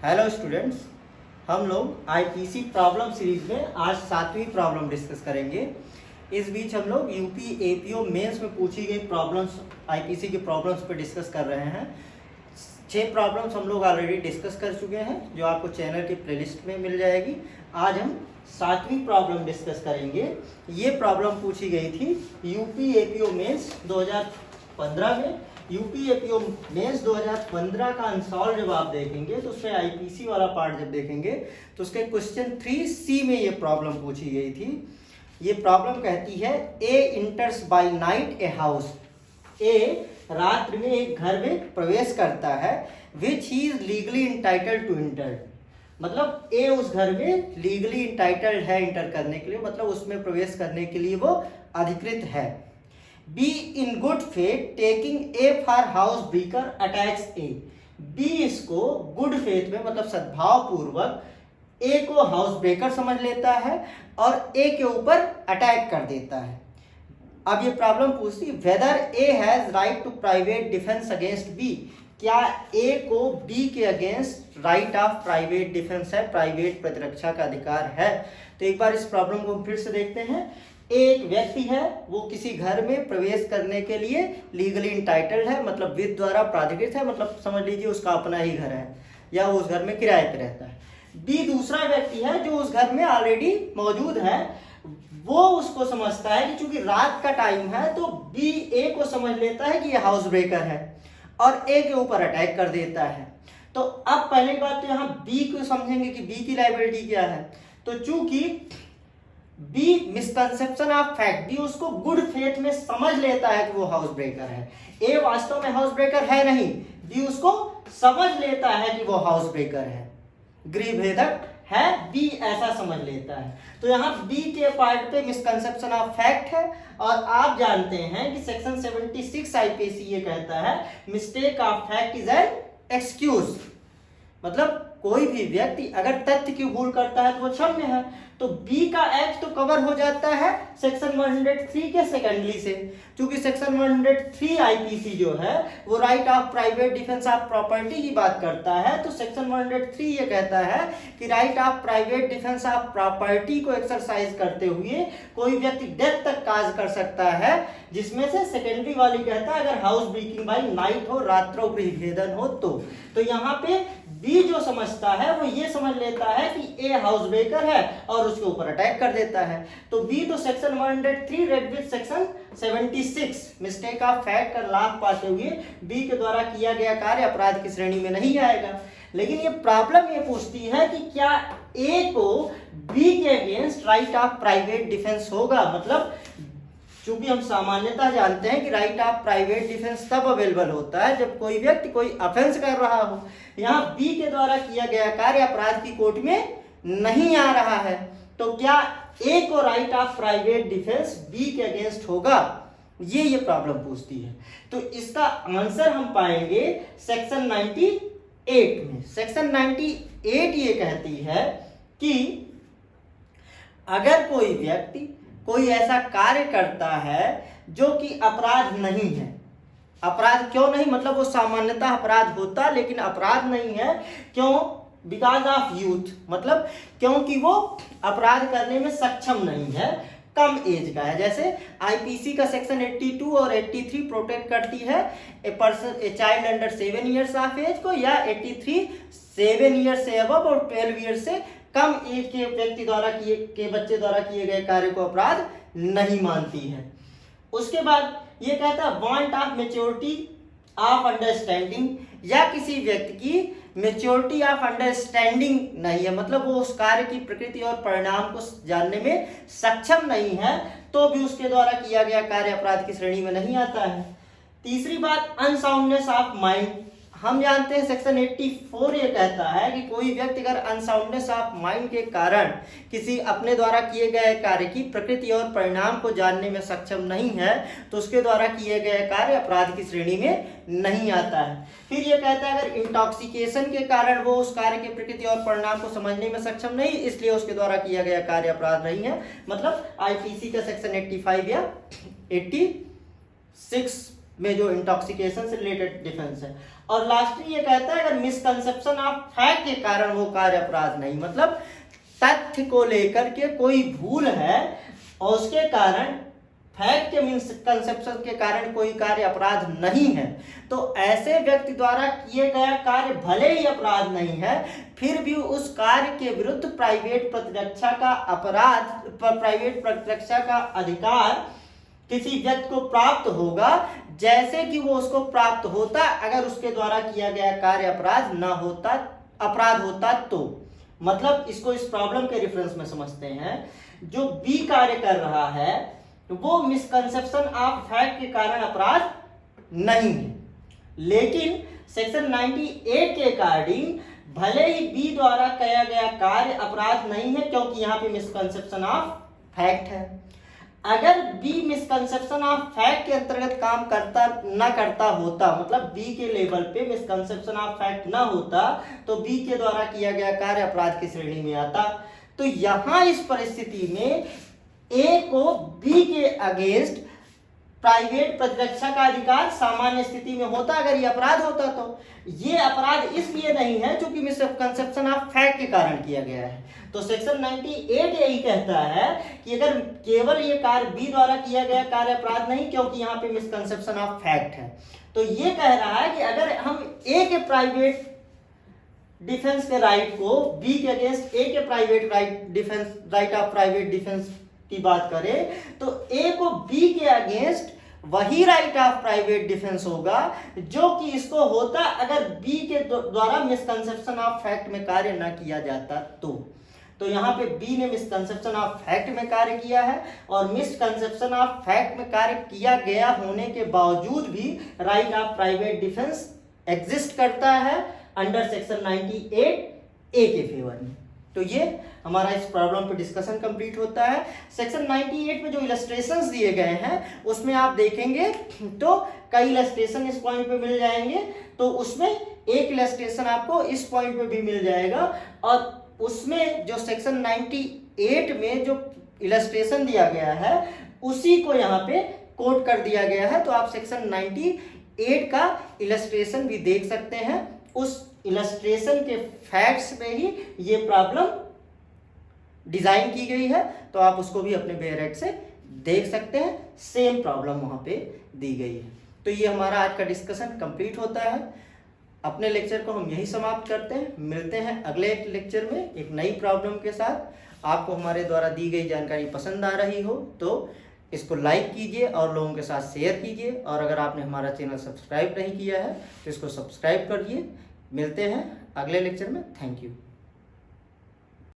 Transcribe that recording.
Hello students, हम लोग IPC problem series में आज 7वीं प्रॉब्लम डिस्कस करेंगे। इस बीच हम लोग यूपी एपीओ मेंस में पूछी गई प्रॉब्लम्स आईपीसी की प्रॉब्लम्स पर डिस्कस कर रहे हैं। 6 प्रॉब्लम्स हम लोग ऑलरेडी डिस्कस कर चुके हैं जो आपको चैनल की प्लेलिस्ट में मिल जाएगी। आज हम 7वीं प्रॉब्लम डिस्कस करेंगे। ये प्रॉब्लम पूछी गई थी यूपी एपीओ मेंस 2015 में। यूपी एपीओ मेंस 2015 का आंसर जब आप देखेंगे तो उसमें आईपीसी वाला पार्ट जब देखेंगे तो उसके क्वेश्चन 3C में ये प्रॉब्लम पूछी गई थी। ये प्रॉब्लम कहती है A enters by night a house. A रात्रि में एक घर में प्रवेश करता है which he is legally entitled to enter. मतलब ए उस घर में लीगली इंटाइटल्ड है इंटर करने के लिए, मतलब उसमें प्रवेश करने के लिए वो अधिकृत है। B in good faith taking A for house breaker attacks A. B इसको गुड फेथ में मतलब सद्भाव पूर्वक ए को हाउस ब्रेकर समझ लेता है और ए के ऊपर अटैक कर देता है। अब ये प्रॉब्लम पूछती whether A has right to private defence against B. क्या ए को बी के against right of private defence है, प्राइवेट प्रतिरक्षा का अधिकार है। तो एक बार इस प्रॉब्लम को फिर से देखते हैं। एक व्यक्ति है, वो किसी घर में प्रवेश करने के लिए लीगली इंटाइटल्ड है, मतलब विधि द्वारा प्राधिकृत है, मतलब समझ लीजिए उसका अपना ही घर है या वो उस घर में किराए पे रहता है। बी दूसरा व्यक्ति है जो उस घर में ऑलरेडी मौजूद है। वो उसको समझता है कि चूंकि रात का टाइम है तो बी ए को समझ लेता है कि ये हाउस ब्रेकर है और ए के ऊपर अटैक कर देता है। तो अब पहली बात तो यहाँ बी को समझेंगे कि बी की लायबिलिटी क्या है। तो चूंकि B misconception of fact, B उसको गुड फेथ में समझ लेता है कि वो हाउस ब्रेकर है। ए वास्तव में हाउस ब्रेकर है नहीं, बी उसको समझ लेता है कि वो हाउस ब्रेकर है, गृहभेदक है, बी ऐसा समझ लेता है। तो यहाँ बी के पार्ट पे मिसकंसेप्शन ऑफ फैक्ट है। और आप जानते हैं कि सेक्शन 76 आईपीसी ये कहता है mistake of fact is an excuse. मतलब कोई भी व्यक्ति अगर तथ्य की भूल करता है तो वो क्षम्य है। तो बी का एक्ट तो कवर हो जाता है सेक्शन 103 के सेकेंडली से, क्योंकि सेक्शन 103 आईपीसी जो है वो right of private defence of property की बात करता है। तो सेक्शन 103 ये कहता है कि right of private defence of property को एक्सरसाइज करते हुए कोई व्यक्ति डेथ तक काज कर सकता है, जिसमें से सेकेंडरी वाली कहता है अगर हाउस ब्रेकिंग बाय नाइट हो, रात्रों गृहभेदन हो तो यहाँ पे बी जो समझता है वो ये समझ लेता है कि ए हाउस ब्रेकर है और उसके ऊपर अटैक कर देता है। तो बी तो section 103 read with section 76 mistake of fact का लाभ पाते हुए बी के द्वारा किया गया कार्य अपराध की श्रेणी में नहीं आएगा। लेकिन ये प्रॉब्लम ये पूछती है कि क्या ए को बी के against right of private defence होगा। मतलब चूंकि हम सामान्यतः जानते हैं कि राइट ऑफ प्राइवेट डिफेंस तब अवेलेबल होता है जब कोई व्यक्ति कोई ऑफेंस कर रहा हो। यहाँ बी के द्वारा किया गया कार्य अपराध की कोर्ट में नहीं आ रहा है, तो क्या ए को right of private defence B के अगेंस्ट होगा, ये प्रॉब्लम पूछती है। तो इसका आंसर हम पाएंगे सेक्शन 98 में। सेक्शन 98 ये कहती है कि अगर कोई व्यक्ति कोई ऐसा कार्य करता है जो कि अपराध नहीं है। अपराध क्यों नहीं, मतलब वो सामान्यतः अपराध होता लेकिन अपराध नहीं है। क्यों? बिकॉज ऑफ यूथ, मतलब क्योंकि वो अपराध करने में सक्षम नहीं है, कम एज का है। जैसे आईपीसी का सेक्शन 82 और 83 प्रोटेक्ट करती है a child under 7 years of age को, या 83 7 ईयर्स से अबव और 12 ईयर्स से कम एज के व्यक्ति द्वारा बच्चे द्वारा किए गए कार्य को अपराध नहीं मानती है। उसके बाद ये कहता है want of maturity of understanding, या किसी व्यक्ति की मैच्योरिटी ऑफ अंडरस्टैंडिंग नहीं है, मतलब वो उस कार्य की प्रकृति और परिणाम को जानने में सक्षम नहीं है, तो भी उसके द्वारा किया गया कार्य अपराध की श्रेणी में नहीं आता है। तीसरी बात अनसाउंडनेस ऑफ माइंड। हम जानते हैं सेक्शन 84 ये कहता है कि कोई व्यक्ति अगर अनसाउंडनेस ऑफ माइंड के कारण किसी अपने द्वारा किए गए कार्य की प्रकृति और परिणाम को जानने में सक्षम नहीं है तो उसके द्वारा किए गए कार्य अपराध की श्रेणी में नहीं आता है। फिर ये कहता है अगर इंटॉक्सिकेशन के कारण वो उस कार्य की प्रकृति और परिणाम को समझने में सक्षम नहीं, इसलिए उसके द्वारा किया गया कार्य अपराध नहीं है। मतलब आईपीसी का सेक्शन 85 या 86 में जो इंटॉक्सिकेशन से रिलेटेड डिफेंस है। और लास्टली ये कहता है अगर मिसकंसेप्शन ऑफ फैक्ट के कारण वो कार्य अपराध नहीं, मतलब तथ्य को लेकर के कोई भूल है और उसके कारण फैक्ट के मिसकंसेप्शन के कारण कोई कार्य अपराध नहीं है, तो ऐसे व्यक्ति द्वारा किए गया कार्य भले ही अपराध नहीं है, फिर भी उस कार्य के विरुद्ध प्राइवेट प्रतिरक्षा का अधिकार किसी व्यक्ति को प्राप्त होगा, जैसे कि वो उसको प्राप्त होता अगर उसके द्वारा किया गया कार्य अपराध होता तो। मतलब इसको इस प्रॉब्लम के रेफरेंस में समझते हैं। जो बी कार्य कर रहा है वो मिसकंसेप्शन ऑफ फैक्ट के कारण अपराध नहीं है, लेकिन सेक्शन 98 के अकॉर्डिंग भले ही बी द्वारा किया गया कार्य अपराध नहीं है, क्योंकि यहाँ पे मिसकंसेप्शन ऑफ फैक्ट है। अगर बी मिसकंसेप्शन ऑफ फैक्ट के अंतर्गत काम करता होता, मतलब बी के लेवल पे मिसकंसेप्शन ऑफ फैक्ट ना होता, तो बी के द्वारा किया गया कार्य अपराध की श्रेणी में आता। तो यहां इस परिस्थिति में ए को बी के अगेंस्ट प्राइवेट प्रतिरक्षा का अधिकार सामान्य स्थिति में होता अगर ये अपराध होता। तो ये अपराध इसलिए नहीं है क्योंकि मिसकंसेप्शन ऑफ फैक्ट के कारण किया गया है। तो सेक्शन 98 यही कहता है कि अगर केवल ये कार्य बी द्वारा किया गया कार्य अपराध नहीं, क्योंकि यहाँ पे मिसकंसेप्शन ऑफ फैक्ट है। तो ये कह रहा है कि अगर हम ए के प्राइवेट डिफेंस के राइट को बी के अगेंस्ट ए के private right of private defence की बात करें, तो ए को बी के अगेंस्ट वही राइट ऑफ प्राइवेट डिफेंस होगा जो कि इसको होता अगर बी के द्वारा मिसकंसेप्शन ऑफ फैक्ट में कार्य न किया जाता। तो यहाँ पे बी ने मिसकंसेप्शन ऑफ फैक्ट में कार्य किया है, और मिसकंसेप्शन ऑफ फैक्ट में कार्य किया गया होने के बावजूद भी right of private defence exist करता है अंडर सेक्शन 98 ए के फेवर में। तो ये हमारा इस प्रॉब्लम पे डिस्कशन कंप्लीट होता है। सेक्शन 98 में जो इलस्ट्रेशंस दिए गए हैं उसमें आप देखेंगे तो कई इलस्ट्रेशन इस पॉइंट पे मिल जाएंगे, तो उसमें एक इलस्ट्रेशन आपको इस पॉइंट पे भी मिल जाएगा, और उसमें जो सेक्शन 98 में जो इलस्ट्रेशन दिया गया है उसी को यहाँ पे कोट कर दिया गया है। तो आप सेक्शन 98 का इलस्ट्रेशन भी देख सकते हैं। उस इलस्ट्रेशन के फैक्ट्स पे ही ये प्रॉब्लम डिजाइन की गई है, तो आप उसको भी अपने बेरेट से देख सकते हैं। सेम प्रॉब्लम वहां पे दी गई है। तो ये हमारा आज का डिस्कशन कंप्लीट होता है। अपने लेक्चर को हम यही समाप्त करते हैं। मिलते हैं अगले लेक्चर में एक नई प्रॉब्लम के साथ। आपको हमारे द्वारा दी गई जानकारी पसंद आ रही हो तो इसको लाइक कीजिए और लोगों के साथ शेयर कीजिए, और अगर आपने हमारा चैनल सब्सक्राइब नहीं किया है तो इसको सब्सक्राइब करिए। मिलते हैं अगले लेक्चर में। Thank you.